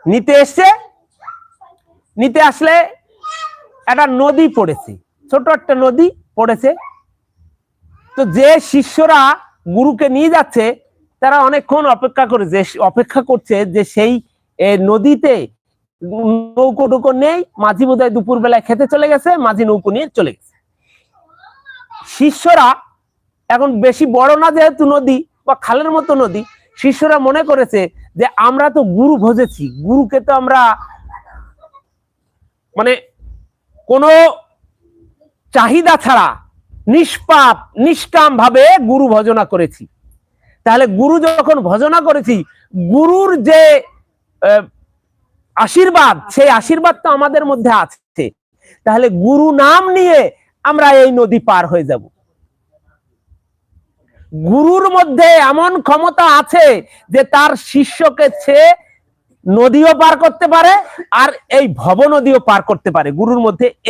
নিতে এসছে, নিতে আসলে একটা নদী পড়েছে, ছোট একটা নদী পড়েছে। তো যে শিষ্যরা গুরুকে নিয়ে যাচ্ছে তারা অনেকক্ষণ অপেক্ষা করছে যে সেই নদীতে নৌকো টুকো নেই, মাঝি বোধহয় দুপুর বেলায় খেতে চলে গেছে, মাঝি নৌকো নিয়ে চলে গেছে। শিষ্যরা এখন বেশি বড় না যেহেতু নদী বা খালের মতো নদী, শিষ্যরা মনে করেছে যে আমরা তো গুরু ভজেছি, গুরুকে তো আমরা মানে কোনো চাহিদা ছাড়া নিষ্পাপ নিষ্কাম ভাবে গুরু ভজনা করেছি। তাহলে গুরু যখন ভজনা করেছি, গুরুর যে আশীর্বাদ, সেই আশীর্বাদ তো আমাদের মধ্যে আছে, তাহলে গুরু নাম নিয়ে আমরা এই নদী পার হয়ে যাব। গুরুর মধ্যে এমন ক্ষমতা আছে যে তার শিষ্যকে ছেড়ে নদীও পার করতে পারে আর এই ভব নদীও পার করতে পারে। গুরুর মধ্যে এই